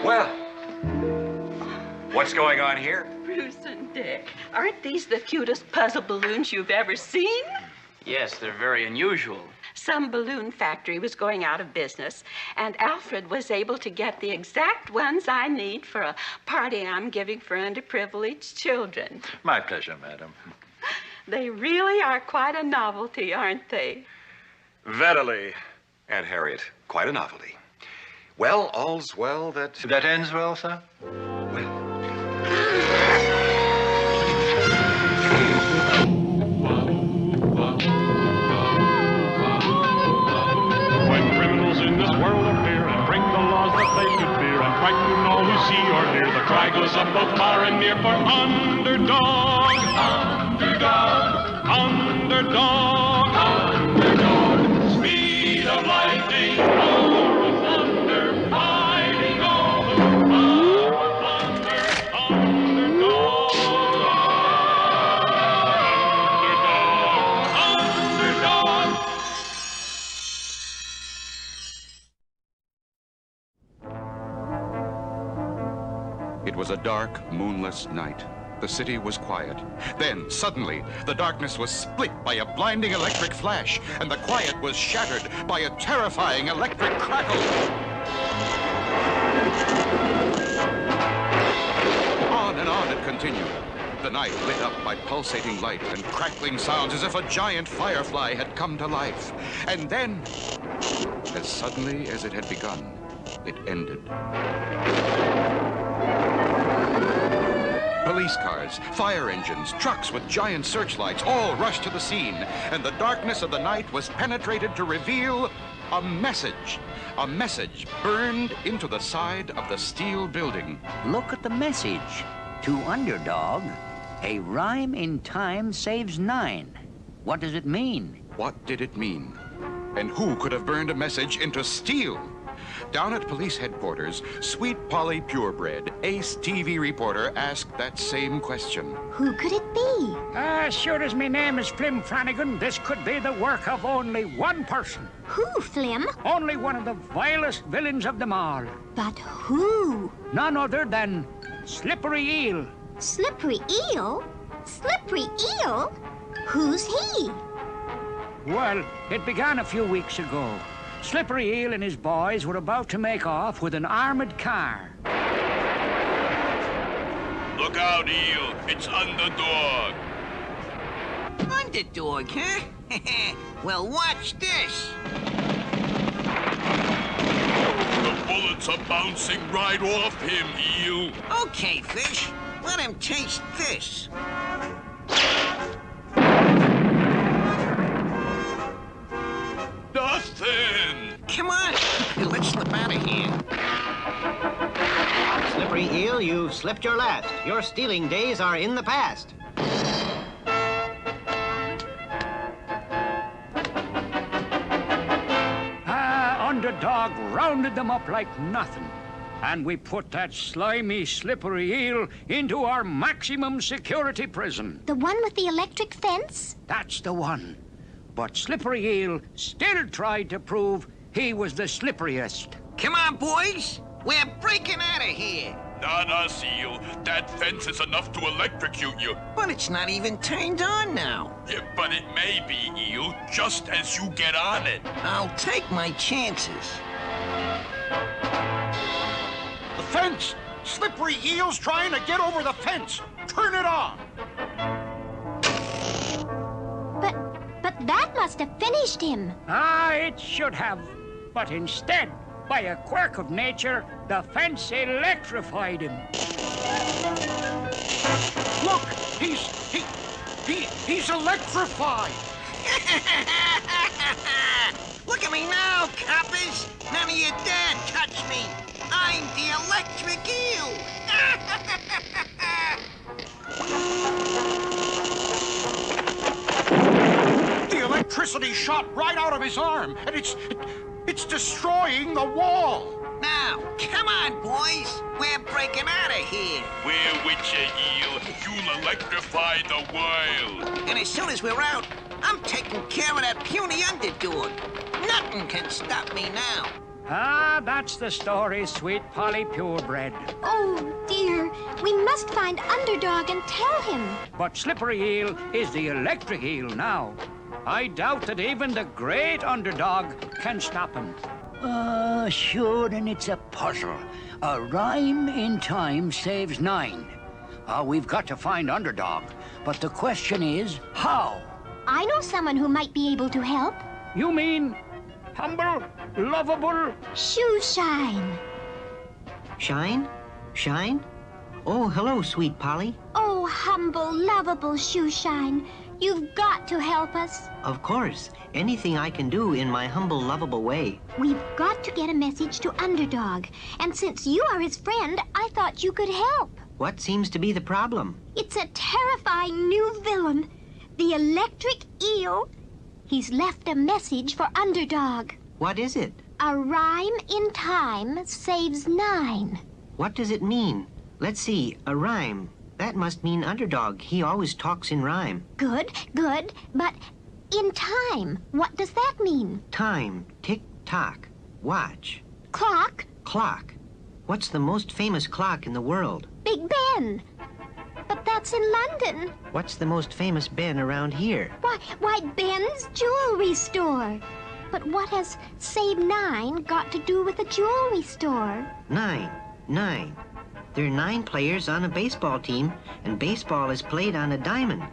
Well, what's going on here? Bruce and Dick, aren't these the cutest puzzle balloons you've ever seen? Yes, they're very unusual. Some balloon factory was going out of business, and Alfred was able to get the exact ones I need for a party I'm giving for underprivileged children. My pleasure, madam. They really are quite a novelty, aren't they? Verily, Aunt Harriet, quite a novelty. Well, all's well that... That ends well, sir? Well... When criminals in this world appear and break the laws that they should fear and frighten all who see or hear, the cry goes up both far and near for Underdog. Underdog. Underdog. Underdog. Speed of lightning, power of thunder, fighting all the power of thunder. Underdog. Underdog. Underdog. It was a dark, moonless night. The city was quiet. Then, suddenly, the darkness was split by a blinding electric flash, and the quiet was shattered by a terrifying electric crackle. On and on it continued. The night lit up by pulsating light and crackling sounds as if a giant firefly had come to life. And then, as suddenly as it had begun, it ended. Police cars, fire engines, trucks with giant searchlights all rushed to the scene, and the darkness of the night was penetrated to reveal a message. A message burned into the side of the steel building. Look at the message. To Underdog, a rhyme in time saves 9. What does it mean? What did it mean? And who could have burned a message into steel? Down at police headquarters, Sweet Polly Purebred, ace TV reporter, asked that same question. Who could it be? Sure as my name is Flim Flanagan, this could be the work of only one person. Who, Flim? Only one of the vilest villains of them all. But who? None other than Slippery Eel. Slippery Eel? Slippery Eel? Who's he? Well, it began a few weeks ago. Slippery Eel and his boys were about to make off with an armored car. Look out, Eel. It's Underdog. Underdog, huh? Well, watch this. The bullets are bouncing right off him, Eel. Okay, Fish. Let him taste this. Nothing. Come on. Let's slip out of here. Slippery Eel, you've slipped your last. Your stealing days are in the past. Underdog rounded them up like nothing. And we put that slimy, slippery eel into our maximum security prison. The one with the electric fence? That's the one. But Slippery Eel still tried to prove he was the slipperiest. Come on, boys. We're breaking out of here. Not us, Eel. That fence is enough to electrocute you. But it's not even turned on now. Yeah, but it may be, Eel, just as you get on it. I'll take my chances. The fence! Slippery Eel's trying to get over the fence! Turn it on! But that must have finished him. It should have. But instead, by a quirk of nature, the fence electrified him. Look! He's electrified! Look at me now, coppers! None of you dare touch me! I'm the electric eel! The electricity shot right out of his arm, and it's destroying the wall! Now, come on, boys! We're breaking out of here! We're with you, Eel. You'll electrify the world. And as soon as we're out, I'm taking care of that puny Underdog. Nothing can stop me now. Ah, that's the story, sweet Polly Purebred. Oh, dear. We must find Underdog and tell him. But Slippery Eel is the electric eel now. I doubt that even the great Underdog can stop him. Sure, and it's a puzzle. A rhyme in time saves 9. We've got to find Underdog, but the question is, how? I know someone who might be able to help. You mean humble, lovable? Shoe Shine. Shine? Shine? Oh, hello, sweet Polly. Oh, humble, lovable Shoe Shine. You've got to help us. Of course. Anything I can do in my humble, lovable way. We've got to get a message to Underdog. And since you are his friend, I thought you could help. What seems to be the problem? It's a terrifying new villain. The electric eel. He's left a message for Underdog. What is it? A rhyme in time saves 9. What does it mean? Let's see, a rhyme. That must mean Underdog. He always talks in rhyme. Good, good. But in time, what does that mean? Time, tick-tock. Watch. Clock? Clock. What's the most famous clock in the world? Big Ben. But that's in London. What's the most famous Ben around here? Why, Ben's jewelry store. But what has Save 9 got to do with a jewelry store? 9. There are 9 players on a baseball team, and baseball is played on a diamond.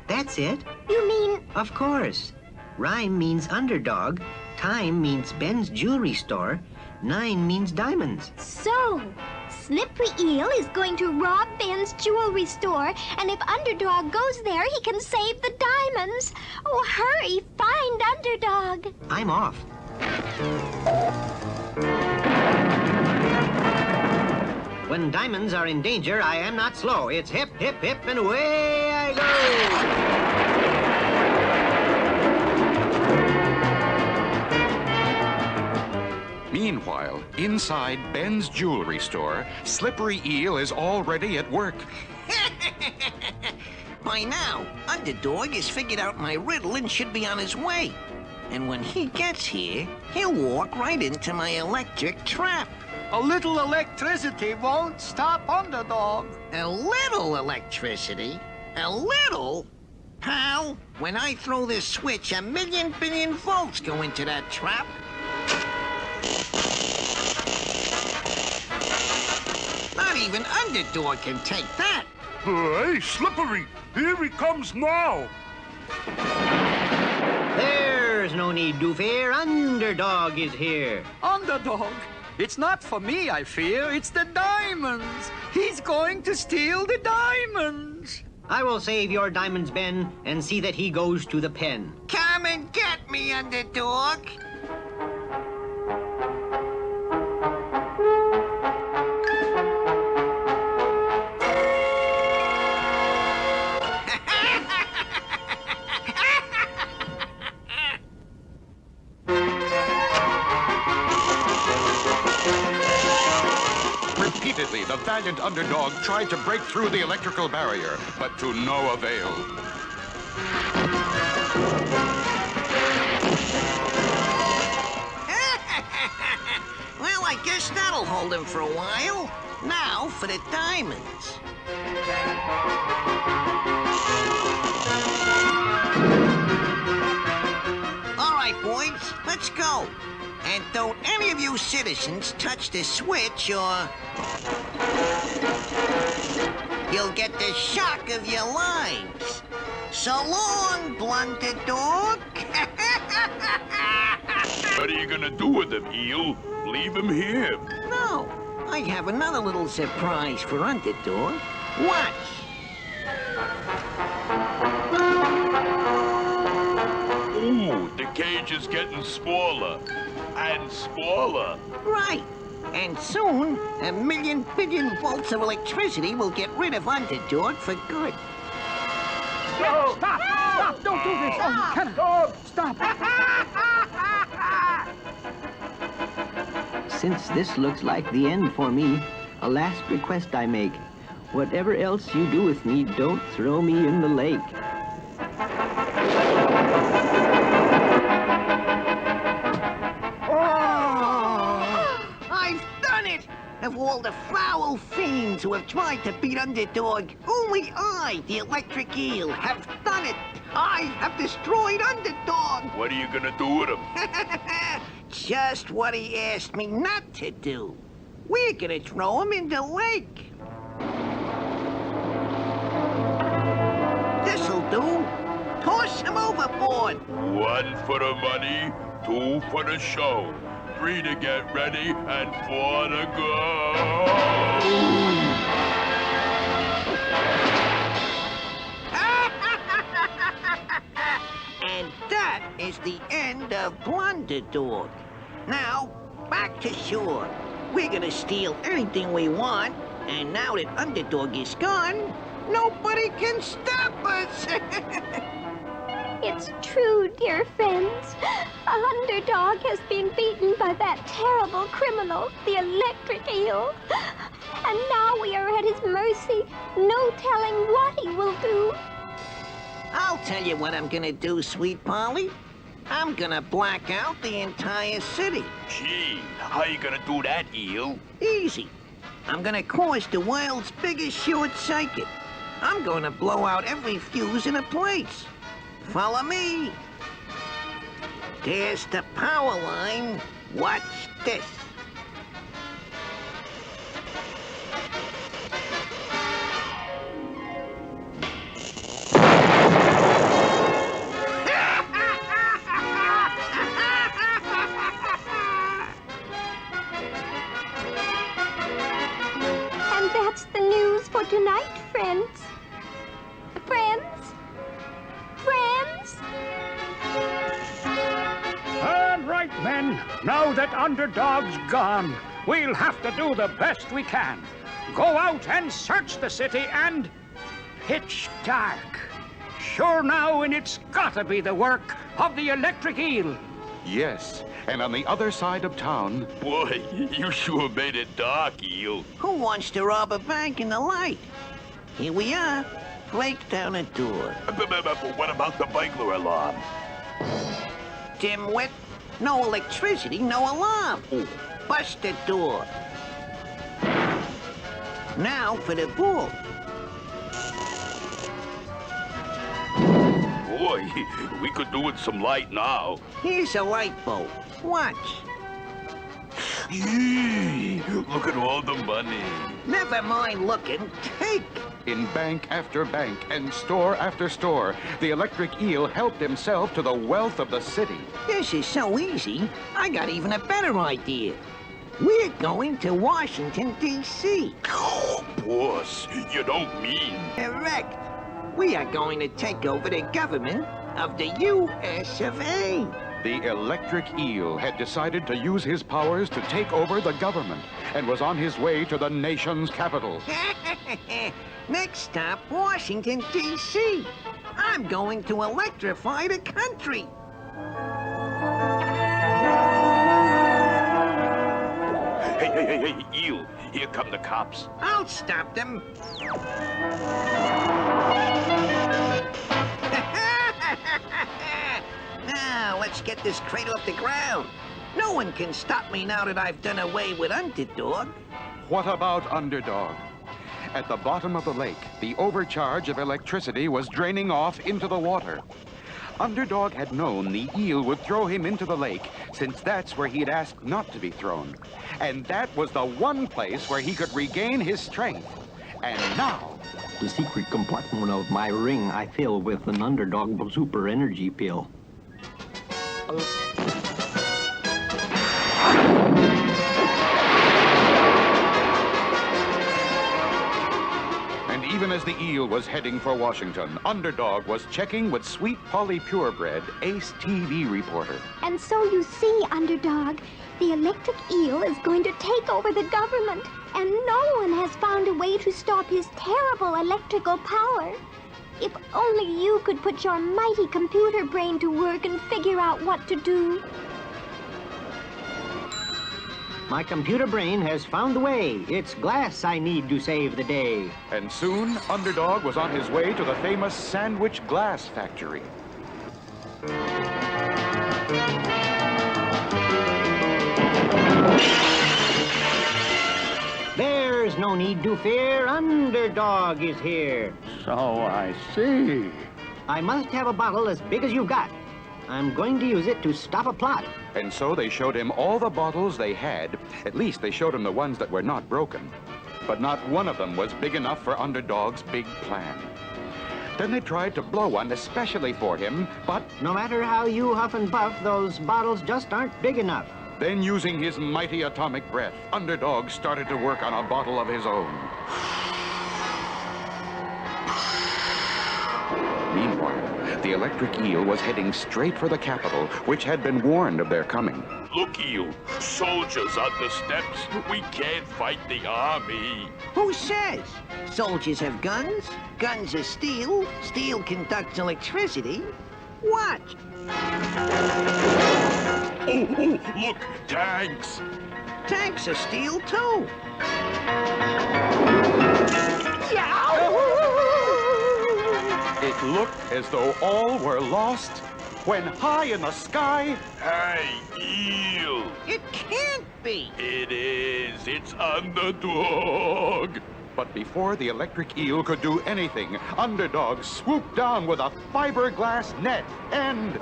That's it. You mean... Of course. Rhyme means Underdog, time means Ben's jewelry store, 9 means diamonds. So, Slippery Eel is going to rob Ben's jewelry store, and if Underdog goes there, he can save the diamonds. Oh, hurry, find Underdog. I'm off. When diamonds are in danger, I am not slow. It's hip, hip, hip, and away I go! Meanwhile, inside Ben's jewelry store, Slippery Eel is already at work. By now, Underdog has figured out my riddle and should be on his way. And when he gets here, he'll walk right into my electric trap. A little electricity won't stop Underdog. A little electricity? A little? Pal, when I throw this switch, 1,000,000 billion volts go into that trap. Not even Underdog can take that. Hey, Slippery, here he comes now. There's no need to fear. Underdog is here. Underdog? It's not for me, I fear. It's the diamonds. He's going to steal the diamonds. I will save your diamonds, Ben, and see that he goes to the pen. Come and get me, Underdog. Repeatedly, the valiant Underdog tried to break through the electrical barrier, but to no avail. Well, I guess that'll hold him for a while. Now for the diamonds. All right, boys, let's go. And don't any of you citizens touch the switch or you'll get the shock of your lives. So long, blunted dog. What are you gonna do with him, Eel? Leave him here? No, I have another little surprise for Underdog. Watch. Ooh, the cage is getting smaller. And smaller. Right. And soon, 1,000,000 billion volts of electricity will get rid of Underdog for good. Stop! Stop! Don't do this! Oh, you cannot! Stop! Since this looks like the end for me, a last request I make. Whatever else you do with me, don't throw me in the lake. Of all the foul fiends who have tried to beat Underdog, only I, the Electric Eel, have done it. I have destroyed Underdog. What are you gonna do with him? Just what he asked me not to do. We're gonna throw him in the lake. This'll do. Toss him overboard. 1 for the money, 2 for the show, 3 to get ready, and 4 to go. And that is the end of Underdog. Now, back to shore. We're gonna steal anything we want, and now that Underdog is gone, nobody can stop us. It's true, dear friends. Underdog has been beaten by that terrible criminal, the Electric Eel. And now we are at his mercy. No telling what he will do. I'll tell you what I'm gonna do, Sweet Polly. I'm gonna black out the entire city. Gee, how you gonna do that, Eel? Easy. I'm gonna cause the world's biggest short circuit. I'm gonna blow out every fuse in the place. Follow me. There's the power line. Watch this. And that's the news for tonight, friends. Friends? Friends? All right, men. Now that Underdog's gone, we'll have to do the best we can. Go out and search the city and... Pitch dark. Sure now, and it's gotta be the work of the Electric Eel. Yes, and on the other side of town... Boy, you sure made it dark, Eel. Who wants to rob a bank in the light? Here we are. Break down a door. But what about the burglar alarm? Dimwit. No electricity, no alarm. Bust the door. Now for the bull. Boy, we could do with some light now. Here's a light bulb. Watch. Yee, look at all the money. Never mind looking. Take. In bank after bank and store after store, the Electric Eel helped himself to the wealth of the city. This is so easy, I got even a better idea. We're going to Washington, D.C. Oh, boss, you don't mean... Correct. We are going to take over the government of the U.S. of A. The Electric Eel had decided to use his powers to take over the government and was on his way to the nation's capital. Next stop, Washington, D.C. I'm going to electrify the country. Hey, Eel, here come the cops. I'll stop them. Now, let's get this cradle off the ground. No one can stop me now that I've done away with Underdog. What about Underdog? At the bottom of the lake, the overcharge of electricity was draining off into the water. Underdog had known the eel would throw him into the lake, since that's where he had asked not to be thrown. And that was the one place where he could regain his strength. And now... The secret compartment of my ring I fill with an Underdog super energy pill. And even as the eel was heading for Washington, Underdog was checking with Sweet Polly Purebred, Ace TV reporter. And so you see, Underdog, the Electric Eel is going to take over the government, and no one has found a way to stop his terrible electrical power. If only you could put your mighty computer brain to work and figure out what to do. My computer brain has found the way. It's glass I need to save the day. And soon, Underdog was on his way to the famous Sandwich Glass Factory. no need to fear. Underdog is here. So I see. I must have a bottle as big as you've got. I'm going to use it to stop a plot. And so they showed him all the bottles they had. At least they showed him the ones that were not broken. But not one of them was big enough for Underdog's big plan. Then they tried to blow one especially for him, but... No matter how you huff and puff, those bottles just aren't big enough. Then, using his mighty atomic breath, Underdog started to work on a bottle of his own. Meanwhile, the electric eel was heading straight for the capital, which had been warned of their coming. Look, Eel, soldiers on the steps. We can't fight the army. Who says? Soldiers have guns. Guns are steel. Steel conducts electricity. Watch. Oh, look, tanks. Tanks are steel, too. It looked as though all were lost when high in the sky... Hey, Eel. It can't be. It is. It's Underdog. But before the electric eel could do anything, Underdog swooped down with a fiberglass net and...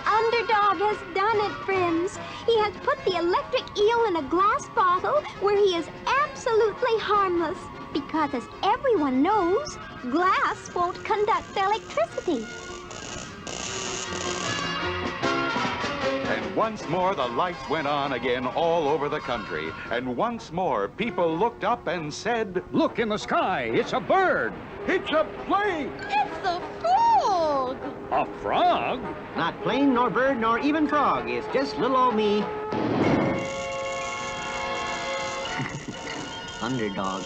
Underdog has done it, friends. He has put the electric eel in a glass bottle where he is absolutely harmless. Because as everyone knows, glass won't conduct electricity. And once more the lights went on again all over the country. And once more people looked up and said, Look in the sky, it's a bird. It's a plane! It's a frog! A frog? Not plane, nor bird, nor even frog. It's just little old me. Underdog.